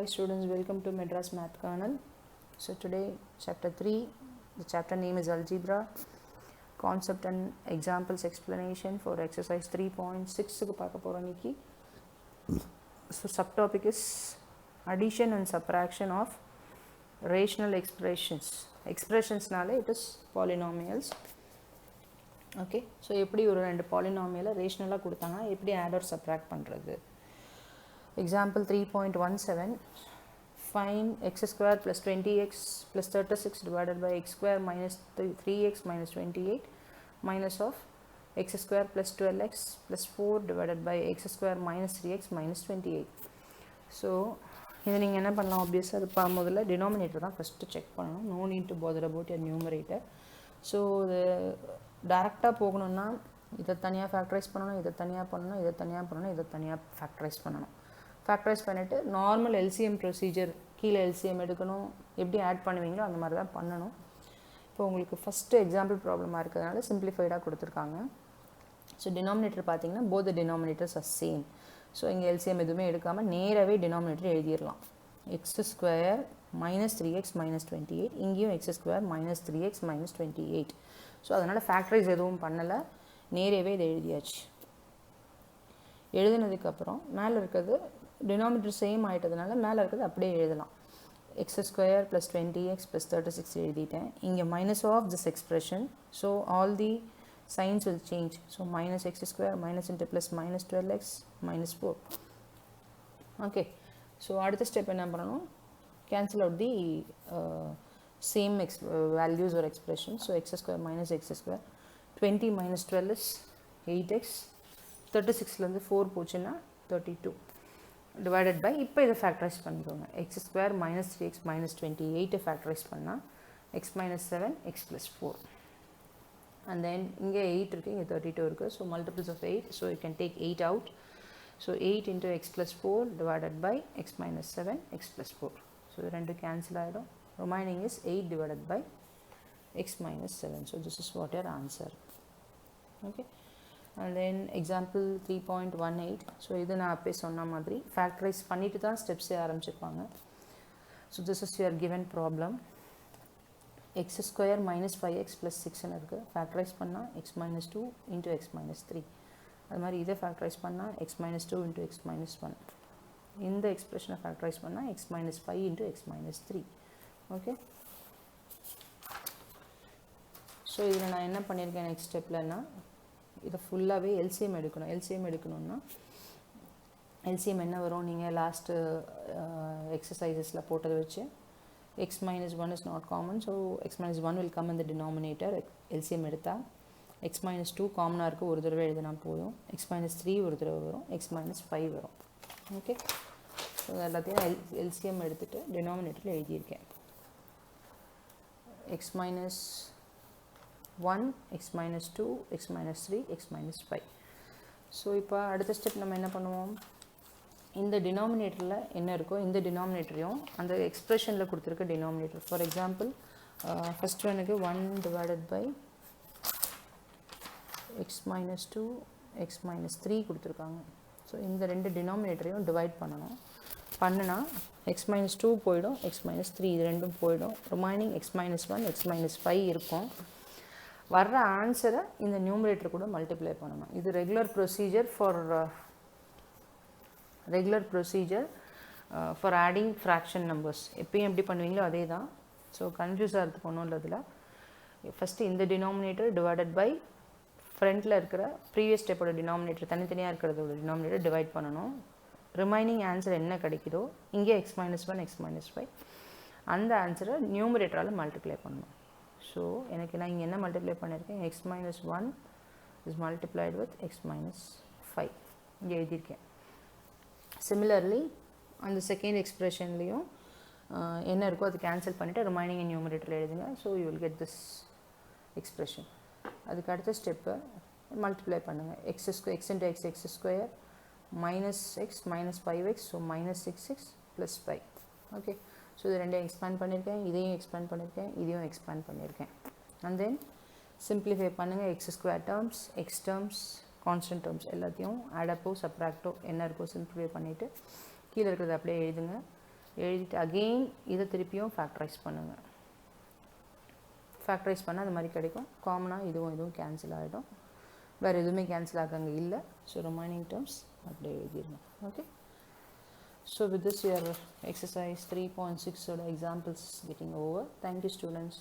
Hi students, welcome to Madras Math Kernel. So today chapter 3, the chapter name is Algebra, Concept and Examples Explanation for exercise 3.6. So subtopic is addition and subtraction of rational expressions. Expressions nale it is polynomials. Okay, so எப்படி ஒரு ரெண்டு polynomial rational கொடுத்தாங்க எப்படி add or subtract பண்றது. Example 3.17, find x square plus 20x plus 36 divided by x square minus 3x minus 28 minus of x square plus 12x plus 4 divided by x square minus 3x minus 28. So இது நீங்கள் என்ன பண்ணலாம், obviously அது முதல்ல denominator தான் first check பண்ணணும். No need to bother about your numerator. So இது டைரெக்டாக போகணும்னா இதை தனியாக ஃபேக்டரைஸ் பண்ணணும், இதை தனியாக பண்ணணும், இதை தனியாக பண்ணணும், இதை தனியாக ஃபேக்டரைஸ் பண்ணணும். ஃபேக்டரைஸ் பண்ணிவிட்டு நார்மல் எல்சிஎம் ப்ரொசீஜர் கீழே எல்சிஎம் எடுக்கணும், எப்படி ஆட் பண்ணுவீங்களோ அந்த மாதிரி தான் பண்ணணும். இப்போ உங்களுக்கு ஃபஸ்ட்டு எக்ஸாம்பிள் ப்ராப்ளமாக இருக்கிறதுனால சிம்பிளிஃபைடாக கொடுத்துருக்காங்க. ஸோ டினாமினேட்டர் பார்த்தீங்கன்னா both the denominators R same. So இங்கே எல்சிஎம் எதுவுமே எடுக்காமல் நேராகவே டினாமினேட்டர் எழுதிடலாம். X square minus 3x minus 28, இங்கேயும் X square minus 3x minus 28. So அதனால் ஃபேக்டரைஸ் எதுவும் பண்ணலை, நேராகவே இதை எழுதியாச்சு. எழுதினதுக்கப்புறம் மேலே இருக்கிறது டினாமினேட்டர் சேம் ஆகிட்டதுனால மேலே இருக்கிறது அப்படியே எழுதலாம். X square plus 20x plus 36 எழுதிட்டேன். இங்கே minus of this expression, so all the signs will change. So minus x square minus into plus minus 12x minus 4. Okay, so அடுத்த ஸ்டெப் என்ன பண்ணணும், cancel out the same values ஒரு expression. So x square minus x square 20 minus 12 is 8x, 36லேருந்து 4 போச்சுன்னா 32 divided by, இப்போ இதை factorise பண்ணிக்கோங்க. X square minus 3x minus 28 factorise பண்ணால் x minus 7 x plus 4. And then இங்கே 8 இருக்குது, இங்கே 32 இருக்குது. So multiples of 8, so you can take 8 out. So 8 into x plus 4 divided by x minus 7 x plus 4. So இது ரெண்டு cancel ஆகிடும். Remaining is 8 divided by x minus 7. So this is what your answer. Okay, and then example 3.18. so இது நான் அப்பே சொன்ன மாதிரி factorise பண்ணிட்டு தான் ஸ்டெப்ஸே ஆரம்பிச்சிருப்பாங்க. So this is your given problem. X square minus 5x plus 6ன்னு இருக்குது. ஃபேக்டரைஸ் பண்ணால் x minus 2 into x minus 3. அது மாதிரி இதை ஃபேக்டரைஸ் பண்ணால் x minus 2 into x minus 1. இந்த எக்ஸ்பிரஷனை ஃபேக்டரைஸ் பண்ணால் x minus 5 into x minus 3. Okay, so இதில் நான் என்ன பண்ணியிருக்கேன் நெக்ஸ்ட் ஸ்டெப்லன்னா இதை ஃபுல்லாகவே எல்சிஎம் எடுக்கணும். எல்சிஎம் எடுக்கணும்னா எல்சிஎம் என்ன வரும், நீங்கள் லாஸ்ட்டு எக்ஸசைசஸில் போட்டதை வச்சு X minus 1 is not common, so X minus 1 will come இந்த டினாமினேட்டர். எல்சிஎம் எடுத்தால் எக்ஸ் மைனஸ் 2 காமனாக இருக்குது, ஒரு தடவை எழுதினா போதும். எக்ஸ் மைனஸ் 3 ஒரு தடவை வரும், எக்ஸ் மைனஸ் 5 வரும். ஓகே, ஸோ எல்லாத்தையும் எல்சிஎம் எடுத்துகிட்டு டினாமினேட்டரில் எழுதியிருக்கேன். X minus 1, x minus 2, x minus 3, x minus 5. So இப்போ அடுத்த ஸ்டெப் நம்ம என்ன பண்ணுவோம், இந்த டினாமினேட்டரில் என்ன இருக்கோ இந்த டினாமினேட்டரையும் அந்த எக்ஸ்பிரஷனில் கொடுத்துருக்க டினாமினேட்டர். ஃபார் எக்ஸாம்பிள் ஃபஸ்ட் ஒனுக்கு 1 divided by x minus 2 x minus 3 கொடுத்துருக்காங்க. ஸோ இந்த ரெண்டு டினாமினேட்டரையும் டிவைட் பண்ணணும். பண்ணுனா எக்ஸ் மைனஸ் 2 போயிடும், எக்ஸ் மைனஸ் 3 இது ரெண்டும் போயிடும். Remaining X minus 1 X minus 5 இருக்கும். வர்ற ஆன்சரை இந்த நியூமரேட்டர் கூட மல்டிப்ளை பண்ணணும். இது regular procedure for adding fraction numbers. எப்பயும் எப்படி பண்ணுவீங்களோ அதே தான். ஸோ கன்ஃபியூஸ் ஆகிறதுக்கு ஒன்றும் இல்லை. இதில் ஃபஸ்ட்டு இந்த டினாமினேட்டர் டிவைடட் பை ஃப்ரண்ட்டில் இருக்கிற ப்ரீவியஸ் ஸ்டெப்போட டினாமினேட்டர் தனித்தனியாக இருக்கிறதோட டினாமினேட்டர் டிவைட் பண்ணணும். ரிமைனிங் ஆன்சர் என்ன கிடைக்குதோ இங்கே எக்ஸ் மைனஸ் 1 எக்ஸ் மைனஸ் 5 அந்த ஆன்சரை நியூமரேட்டரால் மல்டிப்ளை பண்ணணும். ஸோ எனக்கு நான் இங்கே என்ன மல்டிப்ளை பண்ணியிருக்கேன், X minus 1 is multiplied with X minus 5 இங்கே எழுதியிருக்கேன். சிமிலர்லி அந்த செகண்ட் எக்ஸ்பிரஷன்லேயும் என்ன இருக்கோ அது கேன்சல் பண்ணிவிட்டு ரிமைனிங் நியூமரேட்டரில் எழுதுங்க. So you will get this expression. அதுக்கு அடுத்த ஸ்டெப்பு மல்டிப்ளை பண்ணுங்கள். X into X X square minus X minus 5x, so minus 6x plus 5. Okay, so இது ரெண்டையும் எக்ஸ்பேண்ட் பண்ணியிருக்கேன், இதையும் எக்ஸ்பேண்ட் பண்ணியிருக்கேன், இதையும் எக்ஸ்பேண்ட் பண்ணியிருக்கேன். அண்ட் தென் சிம்பிளிஃபை பண்ணுங்கள். X square terms, X terms, constant terms எல்லாத்தையும் ஆடப்போ சப்ராக்டோ என்ன இருக்கோ சிம்பிளிஃபை பண்ணிவிட்டு கீழே இருக்கிறது அப்படியே எழுதுங்க. எழுதிட்டு அகெயின் இதை திருப்பியும் ஃபேக்டரைஸ் பண்ணுங்கள். ஃபேக்டரைஸ் பண்ணால் அது மாதிரி கிடைக்கும். காமனாக இதுவும் கேன்சல் ஆகிடும். வேறு எதுவுமே கேன்சல் ஆக அங்கே இல்லை. ஸோ ரிமைனிங் டேர்ம்ஸ் அப்படியே எழுதிடுங்க. Okay. So with this your exercise 3.6 examples getting over. Thank you students.